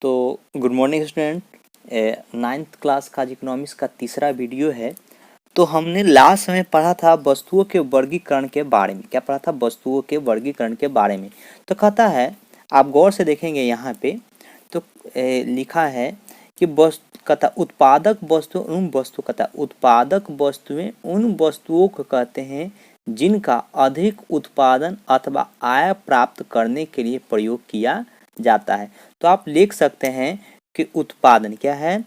तो good morning student, 9th class का economics का तीसरा वीडियो है। तो हमने लास्ट में पढ़ा था वस्तुओं के वर्गीकरण के बारे में। क्या पढ़ा था? वस्तुओं के वर्गीकरण के बारे में। तो कहता है, आप गौर से देखेंगे यहाँ पे तो लिखा है कि कहता उत्पादक वस्तु उन वस्तु कहता उत्पादक वस्तुएं उन वस्तुओं को कहते हैं जिनका अधिक उत्पादन अथवा आय प्राप्त करने के लिए प्रयोग किया जाता है। तो आप लिख सकते हैं कि उत्पादन क्या है?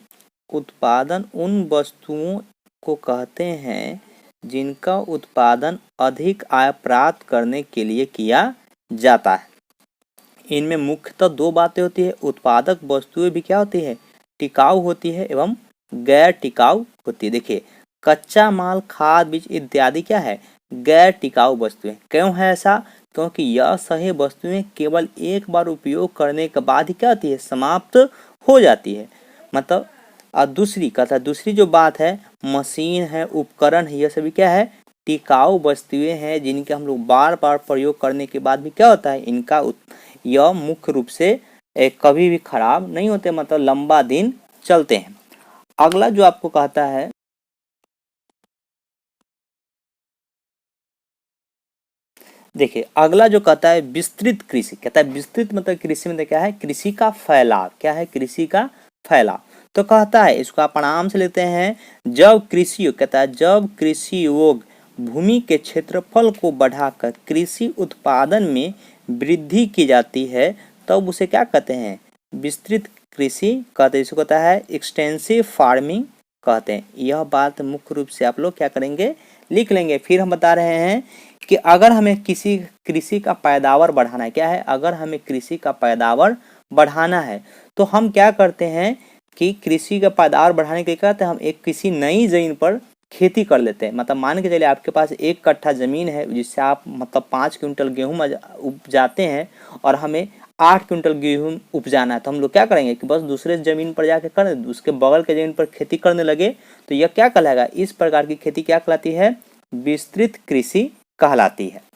उत्पादन उन वस्तुओं को कहते हैं जिनका उत्पादन अधिक आय प्राप्त करने के लिए किया जाता है। इनमें मुख्यतः दो बातें होती है। उत्पादक वस्तुएं भी क्या होती है? टिकाऊ होती है एवं गैर टिकाऊ होती है। देखिए, कच्चा माल, खाद, बीज इत्यादि क्या है? गैर टिकाऊ वस्तुएं। क्यों है ऐसा? क्योंकि यह सही वस्तुएं केवल एक बार उपयोग करने के बाद ही क्या होती है? समाप्त हो जाती है। मतलब और दूसरी जो बात है, मशीन है, उपकरण है, यह सभी क्या है? टिकाऊ वस्तुएं हैं जिनके हम लोग बार बार प्रयोग करने के बाद भी क्या होता है? इनका यह मुख्य रूप से कभी भी खराब नहीं होते, मतलब लंबा दिन चलते हैं। अगला जो आपको कहता है, देखिए अगला जो कहता है विस्तृत कृषि। कहता है विस्तृत मतलब कृषि में क्या है? कृषि का फैलाव। क्या है? कृषि का फैलाव। तो कहता है, इसको आप आराम से लेते हैं, जब कृषि कहता है जब कृषि योग भूमि के क्षेत्रफल को बढ़ाकर कृषि उत्पादन में वृद्धि की जाती है तब उसे क्या कहते हैं? विस्तृत कृषि कहते हैं। इसको कहता है एक्सटेंसिव फार्मिंग कहते हैं। यह बात मुख्य रूप से आप लोग क्या करेंगे? लिख लेंगे। फिर हम बता रहे हैं कि अगर हमें किसी कृषि का पैदावार बढ़ाना है, क्या है? अगर हमें कृषि का पैदावार बढ़ाना है तो हम क्या करते हैं कि कृषि का पैदावार बढ़ाने के लिए कहते हैं हम एक किसी नई जमीन पर खेती कर लेते हैं। मतलब मान के चलिए आपके पास 1 कट्ठा जमीन है जिससे आप मतलब 5 क्विंटल गेहूं उपजाते हैं और हमें 8 क्विंटल गेहूं उपजाना है। तो हम लोग क्या करेंगे कि बस दूसरे जमीन पर जाके कर उसके बगल के जमीन पर खेती करने लगे। तो यह क्या कहलाएगा? इस प्रकार की खेती क्या कहलाती है? विस्तृत कृषि कहलाती है।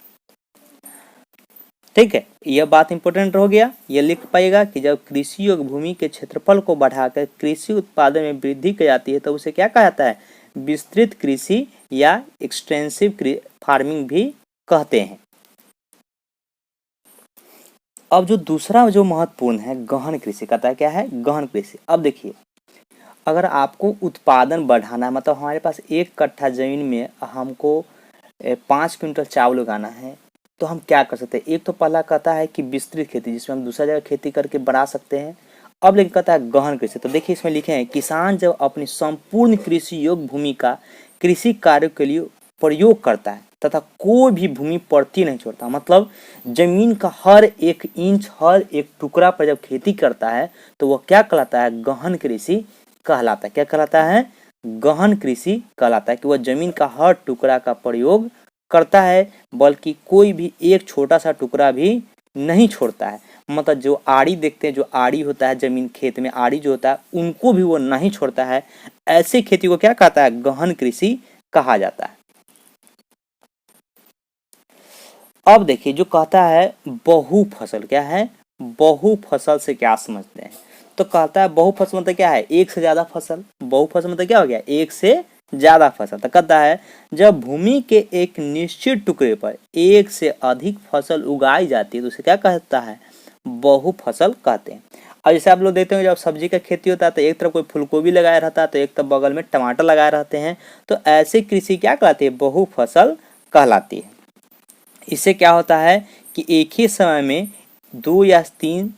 ठीक है, यह बात इंपॉर्टेंट हो गया। यह लिख पाएगा कि जब कृषि योग भूमि के क्षेत्रफल को बढ़ाकर कृषि उत्पादन में वृद्धि की जाती है तो उसे क्या कहा जाता है? विस्तृत कृषि या एक्सटेंसिव फार्मिंग भी कहते हैं। अब जो दूसरा जो महत्वपूर्ण है, गहन कृषि। कहता है क्या है? गहन कृषि। अब देखिए, अगर आपको उत्पादन बढ़ाना है, मतलब हमारे पास 1 कट्ठा जमीन में हमको 5 क्विंटल चावल उगाना है, तो हम क्या कर सकते हैं? एक तो पहला कहता है कि विस्तृत खेती, जिसमें हम दूसरा जगह खेती करके बढ़ा सकते हैं। अब लेकिन कहता है गहन कृषि। तो देखिए इसमें लिखे हैं, किसान जब अपनी संपूर्ण कृषि योग्य भूमि का कृषि कार्य के लिए प्रयोग करता है तथा कोई भी भूमि पड़ती नहीं छोड़ता, मतलब जमीन का हर एक इंच, हर एक टुकड़ा पर जब खेती करता है तो वह क्या कहलाता है? गहन कृषि कहलाता है। क्या कहलाता है? गहन कृषि कहलाता है कि वह जमीन का हर टुकड़ा का प्रयोग करता है, बल्कि कोई भी एक छोटा सा टुकड़ा भी नहीं छोड़ता है। मतलब जो आड़ी देखते हैं, जो आड़ी होता है जमीन, खेत में आड़ी जो होता है, उनको भी वो नहीं छोड़ता है। ऐसे खेती को क्या कहता है? गहन कृषि कहा जाता है। अब देखिए जो कहता है बहु फसल। क्या है? बहु फसल से क्या समझते हैं? तो कहता है बहु फसल मतलब क्या है? एक से ज्यादा फसल। बहु फसल मतलब क्या हो गया? एक से ज्यादा फसल। तो कहता है जब भूमि के एक निश्चित टुकड़े पर एक से अधिक फसल उगाई जाती है तो उसे क्या कहता है? बहु फसल कहते हैं। अब जैसे आप लोग देखते हैं, जब सब्जी का खेती होता है तो एक तरफ कोई फूलगोभी लगाया रहता है तो एक तरफ बगल में टमाटर लगाए रहते हैं। तो ऐसे कृषि क्या कहलाती है? बहु फसल कहलाती है। इससे क्या होता है कि एक ही समय में 2 या 3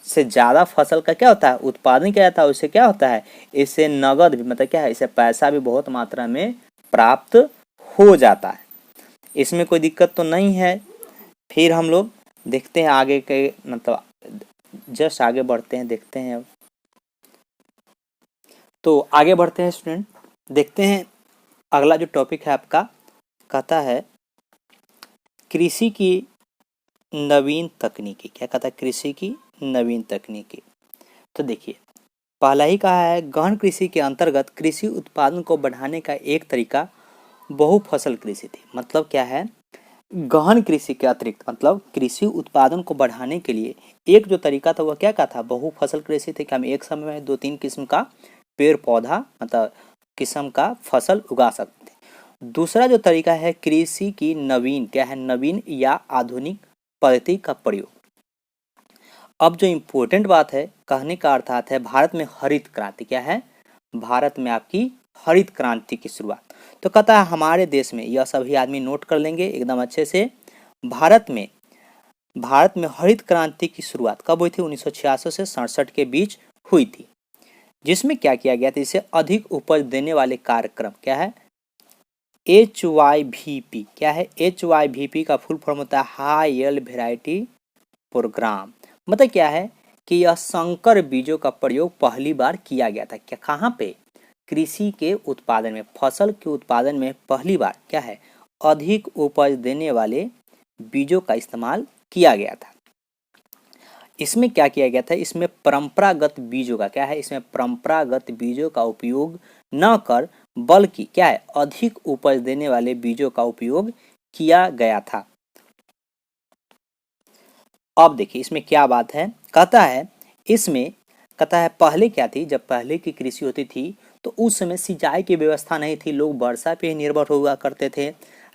से ज़्यादा फसल का क्या होता है? उत्पादन किया जाता है। उससे क्या होता है? इससे नगद भी, मतलब क्या है? इससे पैसा भी बहुत मात्रा में प्राप्त हो जाता है। इसमें कोई दिक्कत तो नहीं है। फिर हम लोग देखते हैं आगे के, मतलब जस्ट आगे बढ़ते हैं, देखते हैं। अब तो आगे बढ़ते हैं स्टूडेंट, देखते हैं अगला जो टॉपिक है आपका। कहता है कृषि की नवीन तकनीकी। क्या कहता है? कृषि की नवीन तकनीकी। तो देखिए पहला ही कहा है, गहन कृषि के अंतर्गत कृषि उत्पादन को बढ़ाने का एक तरीका बहु फसल कृषि थी। मतलब क्या है? गहन कृषि के अतिरिक्त मतलब कृषि उत्पादन को बढ़ाने के लिए एक जो तरीका था वह क्या था, बहु फसल कृषि थी कि हम एक समय में 2-3 किस्म का पेड़ पौधा मतलब किस्म का फसल उगा सकते थे। दूसरा जो तरीका है कृषि की नवीन नवीन या आधुनिक पद्धति का प्रयोग। अब जो इम्पोर्टेंट बात है कहने का अर्थात है भारत में हरित क्रांति क्या है, भारत में आपकी हरित क्रांति की शुरुआत। तो कहता है हमारे देश में, यह सभी आदमी नोट कर लेंगे एकदम अच्छे से, भारत में हरित क्रांति की शुरुआत कब हुई थी, 1966 से 67 के बीच हुई थी। जिसमें क्या किया गया था, इसे अधिक उपज देने वाले कार्यक्रम क्या है, HYVP क्या है, HYVP का फुल फॉर्म होता है हाई यील्ड वेराइटी प्रोग्राम। मतलब क्या है कि यह संकर बीजों का प्रयोग पहली बार किया गया था। क्या कहाँ पे, कृषि के उत्पादन में, फसल के उत्पादन में पहली बार क्या है अधिक उपज देने वाले बीजों का इस्तेमाल किया गया था। इसमें क्या किया गया था, इसमें परंपरागत बीजों का क्या है, इसमें परंपरागत बीजों का उपयोग न कर बल्कि क्या है अधिक उपज देने वाले बीजों का उपयोग किया गया था। अब देखिए इसमें क्या बात है, कहता है इसमें कहता है पहले क्या थी, जब पहले की कृषि होती थी तो उस समय सिंचाई की व्यवस्था नहीं थी, लोग वर्षा पे ही निर्भर हुआ करते थे,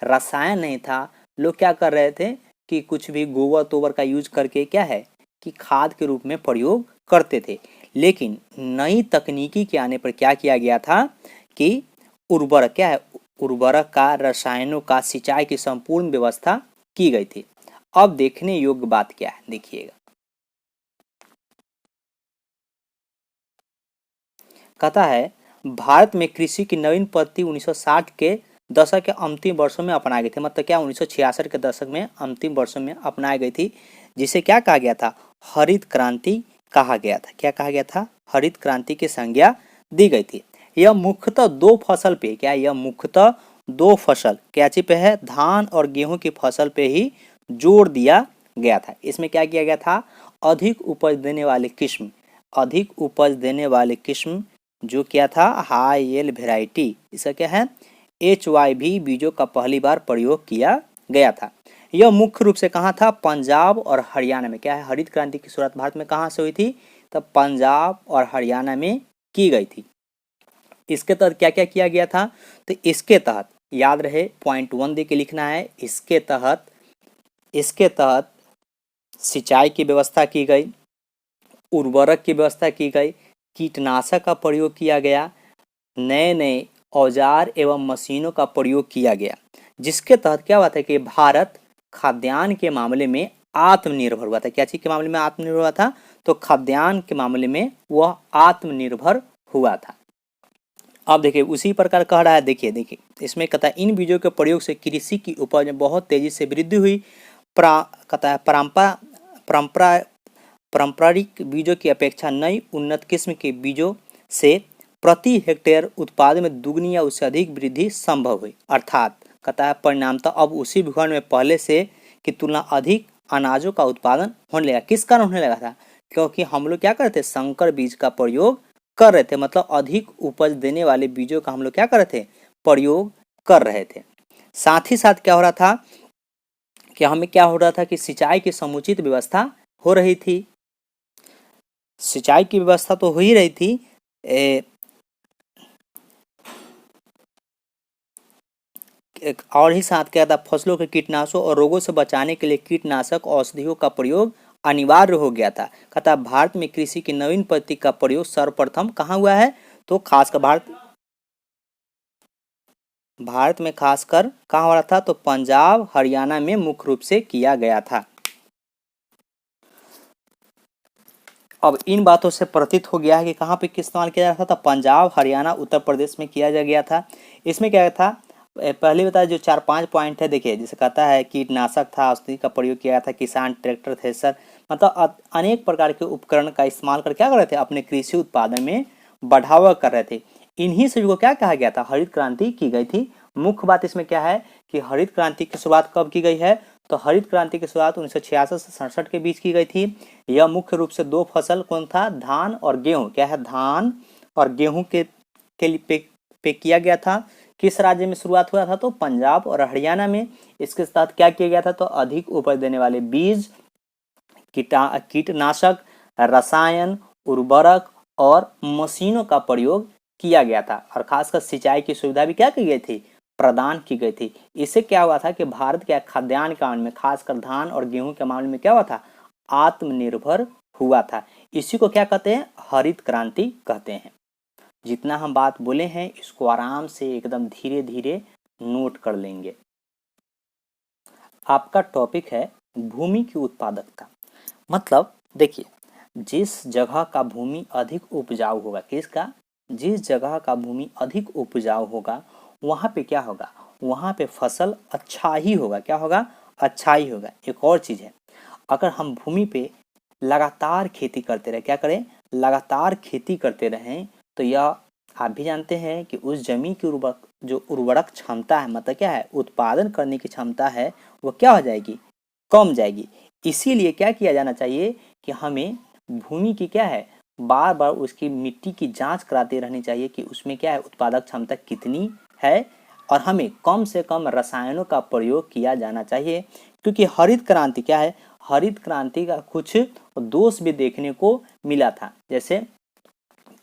रसायन नहीं था, लोग क्या कर रहे थे कि कुछ भी गोबर तोबर का यूज करके क्या है कि खाद के रूप में प्रयोग करते थे। लेकिन नई तकनीकी के आने पर क्या किया गया था कि उर्वरक क्या है, उर्वरक का, रसायनों का, सिंचाई की संपूर्ण व्यवस्था की गई थी। अब देखने योग्य बात क्या है, देखिएगा कहता है भारत में कृषि की नवीन पद्धति 1960 के दशक के अंतिम वर्षों में अपनाई गई थी। मतलब क्या 1966 के दशक में अंतिम वर्षों में अपनाई गई थी, जिसे क्या कहा गया था, हरित क्रांति कहा गया था। क्या कहा गया था, हरित क्रांति की संज्ञा दी गई थी। यह मुख्यतः दो फसल पे क्या, यह मुख्यतः दो फसल क्या पे है, धान और गेहूं की फसल पे ही जोर दिया गया था। इसमें क्या किया गया था, अधिक उपज देने वाले किस्म, अधिक उपज देने वाले किस्म जो क्या था हाई यील्ड वेराइटी, इसका क्या है HYV बीजों का पहली बार प्रयोग किया गया था। यह मुख्य रूप से कहाँ था, पंजाब और हरियाणा में। क्या है, हरित क्रांति की शुरुआत भारत में कहाँ से हुई थी, तब पंजाब और हरियाणा में की गई थी। इसके तहत क्या क्या किया गया था, तो इसके तहत याद रहे पॉइंट 1 दे के लिखना है, इसके तहत सिंचाई की व्यवस्था की गई, उर्वरक की व्यवस्था की गई, कीटनाशक का प्रयोग किया गया, नए नए औजार एवं मशीनों का प्रयोग किया गया, जिसके तहत क्या हुआ था कि भारत खाद्यान्न के मामले में आत्मनिर्भर हुआ था। क्या चीज के मामले में आत्मनिर्भर हुआ था, तो खाद्यान्न के मामले में वह आत्मनिर्भर हुआ था। अब देखिए उसी प्रकार कह रहा है, देखिए इसमें कहता है इन बीजों के प्रयोग से कृषि की उपज में बहुत तेजी से वृद्धि हुई। कहता है पारंपरिक बीजों की अपेक्षा नई उन्नत किस्म के बीजों से प्रति हेक्टेयर उत्पादन में दुगनी या उससे अधिक वृद्धि संभव हुई। अर्थात कहता है परिणामतः अब उसी भूखंड में पहले से की तुलना अधिक अनाजों का उत्पादन होने लगा। किस कारण होने लगा था, क्योंकि हम लोग क्या करते थे, संकर बीज का प्रयोग कर रहे थे। मतलब अधिक उपज देने वाले बीजों का हम लोग क्या कर रहे थे, प्रयोग कर रहे थे। साथ ही साथ क्या हो रहा था कि हमें क्या हो रहा था कि सिंचाई की समुचित व्यवस्था हो रही थी। सिंचाई की व्यवस्था तो हो ही रही थी, और ही साथ क्या था, फसलों के कीटनाशकों और रोगों से बचाने के लिए कीटनाशक औषधियों का प्रयोग अनिवार्य हो गया था। कहता भारत में कृषि की नवीन पद्धति का प्रयोग सर्वप्रथम कहाँ हुआ है, तो खासकर भारत में खासकर कहाँ हो रहा था, तो पंजाब हरियाणा में मुख्य रूप से किया गया था। अब इन बातों से प्रतीत हो गया है कि कहाँ पे इस्तेमाल किया जा रहा था, पंजाब हरियाणा उत्तर प्रदेश में किया जा गया था। इसमें क्या था, पहले बताया जो 4-5 पॉइंट है, देखिए जिसे कहता है कीटनाशक था, औषधि का प्रयोग किया था, किसान ट्रैक्टर थ्रेसर, मतलब अनेक प्रकार के उपकरण का इस्तेमाल कर क्या कर रहे थे, अपने कृषि उत्पादन में बढ़ावा कर रहे थे। इन्हीं सभी को क्या कहा गया था, हरित क्रांति की गई थी। मुख्य बात इसमें क्या है कि हरित क्रांति की शुरुआत कब की गई है, तो हरित क्रांति की शुरुआत 1966 से 67 के बीच की गई थी। यह मुख्य रूप से दो फसल कौन था, धान और गेहूं, क्या है धान और गेहूं के लिए पे किया गया था। किस राज्य में शुरुआत हुआ था? तो पंजाब और हरियाणा में। इसके साथ क्या किया गया था? तो अधिक उपज देने वाले बीज, कीटनाशक, रसायन, उर्वरक और मशीनों का प्रयोग किया गया था और खासकर सिंचाई की सुविधा भी क्या की गई थी? प्रदान की गई थी। इससे क्या हुआ था कि भारत के खाद्यान्न के मामले में, खासकर धान और गेहूं के मामले में क्या हुआ था? आत्मनिर्भर हुआ था। इसी को क्या कहते हैं? हरित क्रांति कहते हैं। जितना हम बात बोले हैं इसको आराम से एकदम धीरे धीरे नोट कर लेंगे। आपका टॉपिक है भूमि की उत्पादकता। मतलब देखिए, जिस जगह का भूमि अधिक उपजाऊ होगा, किसका? जिस जगह का भूमि अधिक उपजाऊ होगा वहाँ पे क्या होगा? वहाँ पे फसल अच्छा ही होगा। क्या होगा? अच्छा ही होगा। एक और चीज़ है, अगर हम भूमि पे लगातार खेती करते रहे, क्या करें? लगातार खेती करते रहें, तो यह आप भी जानते हैं कि उस जमीन की उर्वरक क्षमता है, मतलब क्या है? उत्पादन करने की क्षमता है, वो क्या हो जाएगी? कम जाएगी। इसीलिए क्या किया जाना चाहिए कि हमें भूमि की क्या है? बार बार उसकी मिट्टी की जांच कराते रहनी चाहिए कि उसमें क्या है? उत्पादक क्षमता कितनी है, और हमें कम से कम रसायनों का प्रयोग किया जाना चाहिए। क्योंकि हरित क्रांति क्या है? हरित क्रांति का कुछ दोष भी देखने को मिला था। जैसे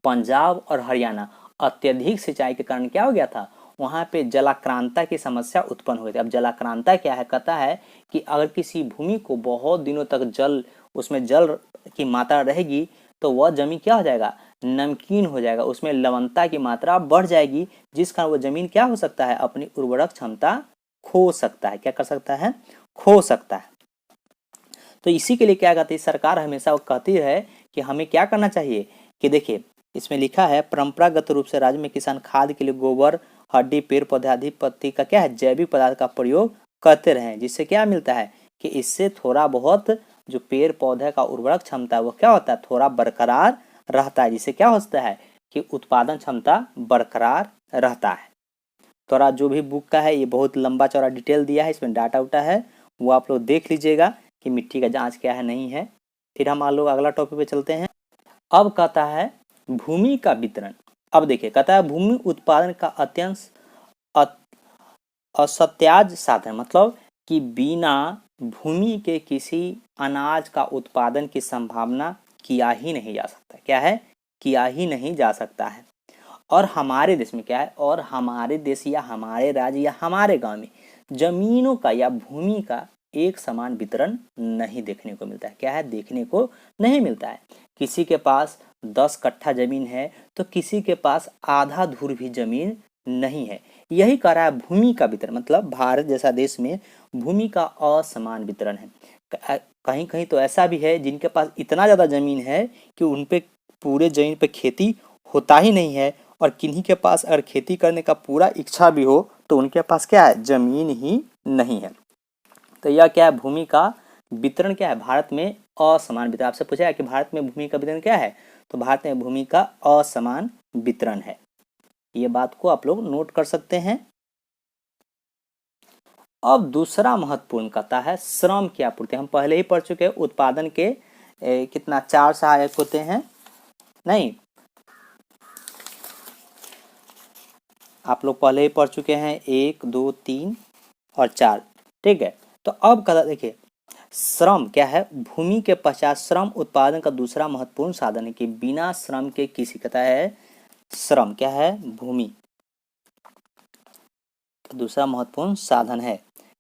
पंजाब और हरियाणा अत्यधिक सिंचाई के कारण क्या हो गया था? वहाँ पे जलाक्रांता की समस्या उत्पन्न हुई थी। अब जलाक्रांता क्या है? कहता है कि अगर किसी भूमि को बहुत दिनों तक उसमें जल की मात्रा रहेगी तो वह जमीन क्या हो जाएगा? नमकीन हो जाएगा, उसमें लवणता की मात्रा बढ़ जाएगी, जिस कारण वो जमीन क्या हो सकता है? अपनी उर्वरक क्षमता खो सकता है। क्या कर सकता है? खो सकता है। तो इसी के लिए क्या कहती है सरकार? हमेशा वो कहती है कि हमें क्या करना चाहिए कि देखिए, इसमें लिखा है परंपरागत रूप से राज्य में किसान खाद के लिए गोबर, हड्डी, पेड़ पौधे आदि पत्ती का क्या है? जैविक पदार्थ का प्रयोग करते रहे, जिससे क्या मिलता है कि इससे थोड़ा बहुत जो पेड़ पौधे का उर्वरक क्षमता है वो क्या होता है? थोड़ा बरकरार रहता है, जिससे क्या होता है कि उत्पादन क्षमता बरकरार रहता है। थोड़ा जो भी बुक का है ये बहुत लंबा चौड़ा डिटेल दिया है, इसमें डाटा उटा है, वो आप लोग देख लीजिएगा कि मिट्टी का जांच क्या है नहीं है। फिर हम लोग अगला टॉपिक पे चलते हैं। अब कहता है भूमि का वितरण। अब देखिए, कहता है भूमि उत्पादन का अत्यंत असत्याज साधन, मतलब कि बिना भूमि के किसी अनाज का उत्पादन की संभावना किया ही नहीं जा सकता। क्या है? किया ही नहीं जा सकता है। और हमारे देश में क्या है? और हमारे देश या हमारे राज्य या हमारे गांव में जमीनों का या भूमि का एक समान वितरण नहीं देखने को मिलता है। क्या है? देखने को नहीं मिलता है। किसी के पास 10 कट्ठा जमीन है तो किसी के पास आधा धूर भी जमीन नहीं है। यही कह रहा है भूमि का वितरण, मतलब भारत जैसा देश में भूमि का असमान वितरण है। कहीं कहीं तो ऐसा भी है जिनके पास इतना ज़्यादा जमीन है कि उन पे पूरे जमीन पे खेती होता ही नहीं है, और किन्हीं के पास अगर खेती करने का पूरा इच्छा भी हो तो उनके पास क्या है? जमीन ही नहीं है। तो यह क्या है? भूमि का वितरण क्या है? भारत में असमान वितरण। आपसे पूछा है कि भारत में भूमि का वितरण क्या है? तो भारत में भूमि का असमान वितरण है। ये बात को आप लोग नोट कर सकते हैं। अब दूसरा महत्वपूर्ण कहता है श्रम की आपूर्ति। हम पहले ही पढ़ चुके हैं उत्पादन के कितना 4 सहायक होते हैं, नहीं, आप लोग पहले ही पढ़ चुके हैं 1 2 3 और 4। ठीक है, तो अब कहता देखिए श्रम क्या है? भूमि के पश्चात श्रम उत्पादन का दूसरा महत्वपूर्ण साधन है कि बिना श्रम के किसी, कहता है श्रम क्या है? भूमि का दूसरा महत्वपूर्ण साधन है।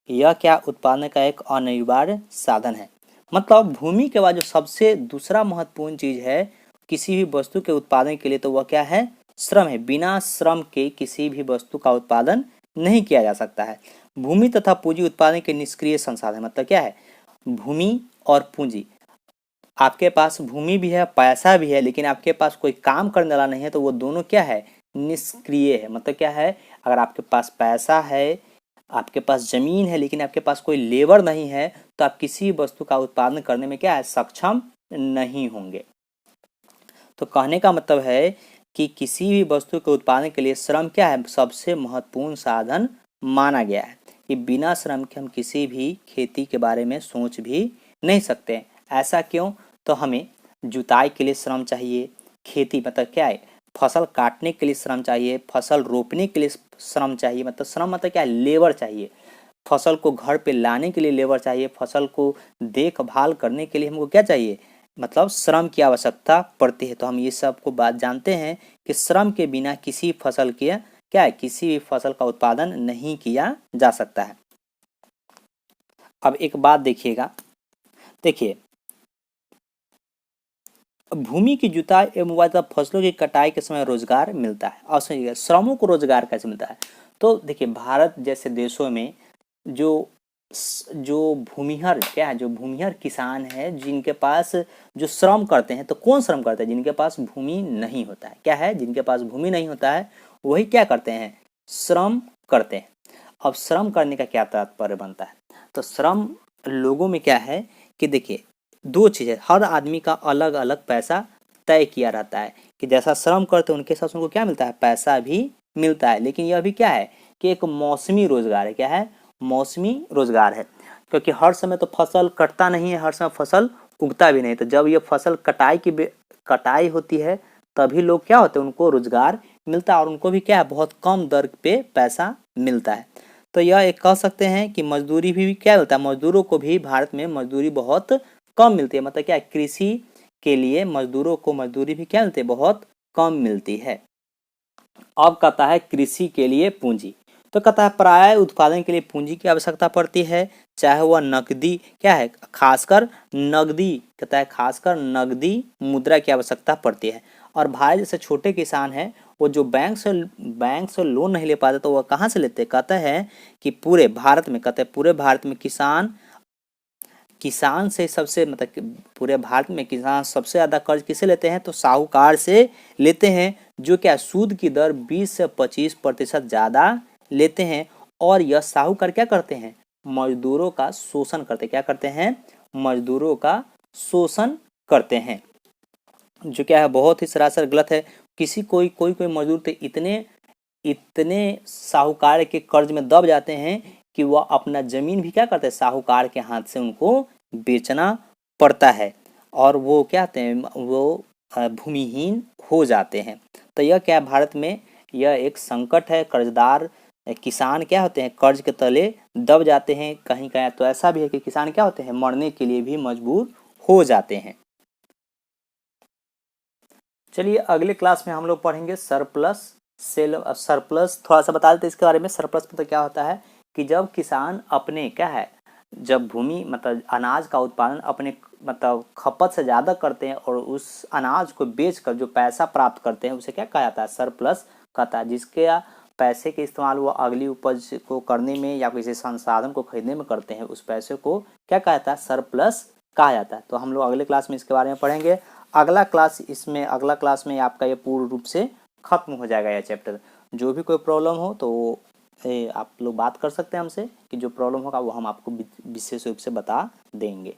यह क्या? उत्पादन का एक अनिवार्य साधन है। मतलब भूमि के बाद जो सबसे दूसरा महत्वपूर्ण चीज है किसी भी वस्तु के उत्पादन के लिए, तो वह क्या है? श्रम है। बिना श्रम के किसी भी वस्तु का उत्पादन नहीं किया जा सकता है। भूमि तथा पूंजी उत्पादन के निष्क्रिय संसाधन, मतलब क्या है? भूमि और पूंजी, आपके पास भूमि भी है, पैसा भी है, लेकिन आपके पास कोई काम करने वाला नहीं है, तो वो दोनों क्या है? निष्क्रिय है। मतलब क्या है? अगर आपके पास पैसा है, आपके पास जमीन है, लेकिन आपके पास कोई लेबर नहीं है, तो आप किसी वस्तु का उत्पादन करने में क्या है? सक्षम नहीं होंगे। तो कहने का मतलब है कि किसी भी वस्तु के उत्पादन के लिए श्रम क्या है? सबसे महत्वपूर्ण साधन माना गया है कि बिना श्रम के हम किसी भी खेती के बारे में सोच भी नहीं सकते। ऐसा क्यों? तो हमें जुताई के लिए श्रम चाहिए, खेती मतलब क्या है? फसल काटने के लिए श्रम चाहिए, फसल रोपने के लिए श्रम चाहिए, मतलब श्रम मतलब क्या है, लेबर चाहिए। फसल को घर पे लाने के लिए लेबर चाहिए, फसल को देखभाल करने के लिए हमको क्या चाहिए, मतलब श्रम की आवश्यकता पड़ती है। तो हम ये सब को बात जानते हैं कि श्रम के बिना किसी फसल के क्या है, किसी भी फसल का उत्पादन नहीं किया जा सकता है। अब एक बात देखिएगा, देखिए भूमि की जुताई एवं बुवाई तथा फसलों की कटाई के समय रोजगार मिलता है। और समझिएगा श्रमों को रोजगार कैसे मिलता है, तो देखिए भारत जैसे देशों में जो जो भूमिहर क्या है, जो भूमिहर किसान है जिनके पास जो श्रम करते हैं, तो कौन श्रम करते हैं, जिनके पास भूमि नहीं होता है, क्या है, जिनके पास भूमि नहीं होता है वही क्या करते हैं, श्रम करते हैं। अब श्रम करने का क्या तात्पर्य बनता है, तो श्रम लोगों में क्या है कि देखिए दो चीज़ें, हर आदमी का अलग अलग पैसा तय किया रहता है कि जैसा श्रम करते हैं उनके हिसाब से उनको क्या मिलता है, पैसा भी मिलता है। लेकिन यह भी क्या है कि एक मौसमी रोजगार है, क्या है, मौसमी रोजगार है, क्योंकि हर समय तो फसल कटता नहीं है, हर समय फसल उगता भी नहीं। तो जब ये फसल कटाई होती है तभी लोग क्या होते हैं, उनको रोजगार मिलता है और उनको भी क्या है, बहुत कम दर पे पैसा मिलता है। तो यह एक कह सकते हैं कि मजदूरी भी क्या मिलता है, मजदूरों को भी भारत में मजदूरी बहुत कम मिलती है, मतलब क्या कृषि के लिए मजदूरों को मजदूरी भी क्या मिलती है, बहुत कम मिलती है। अब कहता है कृषि के लिए पूंजी, तो कहता है प्राय उत्पादन के लिए पूंजी की आवश्यकता पड़ती है, चाहे वह नकदी क्या है, खासकर नकदी, कहता है खासकर नकदी मुद्रा की आवश्यकता पड़ती है। और भारत जैसे छोटे किसान हैं वो जो बैंक से लोन नहीं ले पाते तो वह कहाँ से लेते, कहते हैं कि पूरे भारत में, कहते हैं पूरे भारत में किसान से सबसे मतलब पूरे भारत में किसान सबसे ज़्यादा कर्ज किसे लेते हैं, तो साहूकार से लेते हैं, जो क्या सूद की दर 20 से 25% ज़्यादा लेते हैं। और यह साहूकार क्या करते हैं, मजदूरों का शोषण करते, क्या करते हैं, मजदूरों का शोषण करते हैं, जो क्या है बहुत ही सरासर गलत है। किसी कोई मजदूर तो इतने साहूकार के कर्ज में दब जाते हैं कि वह अपना जमीन भी क्या करते हैं, साहूकार के हाथ से उनको बेचना पड़ता है और वो क्या कहते हैं, वो भूमिहीन हो जाते हैं। तो यह क्या है, भारत में यह एक संकट है, कर्जदार किसान क्या होते हैं, कर्ज के तले दब जाते हैं। कहीं कहीं तो ऐसा भी है कि किसान क्या होते हैं, मरने के लिए भी मजबूर हो जाते हैं। चलिए अगले क्लास में हम लोग पढ़ेंगे सरप्लस सरप्लस थोड़ा सा बता देते हैं इसके बारे में। सरप्लस मतलब क्या होता है कि जब किसान अपने क्या है, जब भूमि मतलब अनाज का उत्पादन अपने मतलब खपत से ज़्यादा करते हैं और उस अनाज को बेचकर जो पैसा प्राप्त करते हैं उसे क्या कहा जाता है, सरप्लस कहता है। जिसके पैसे के इस्तेमाल वो अगली उपज को करने में या किसी संसाधन को खरीदने में करते हैं, उस पैसे को क्या कहा जाता है, सरप्लस कहा जाता है। तो हम लोग अगले क्लास में इसके बारे में पढ़ेंगे। अगला क्लास में आपका ये पूर्ण रूप से खत्म हो जाएगा यह चैप्टर। जो भी कोई प्रॉब्लम हो तो आप लोग बात कर सकते हैं हमसे, कि जो प्रॉब्लम होगा वो हम आपको विशेष रूप से बता देंगे।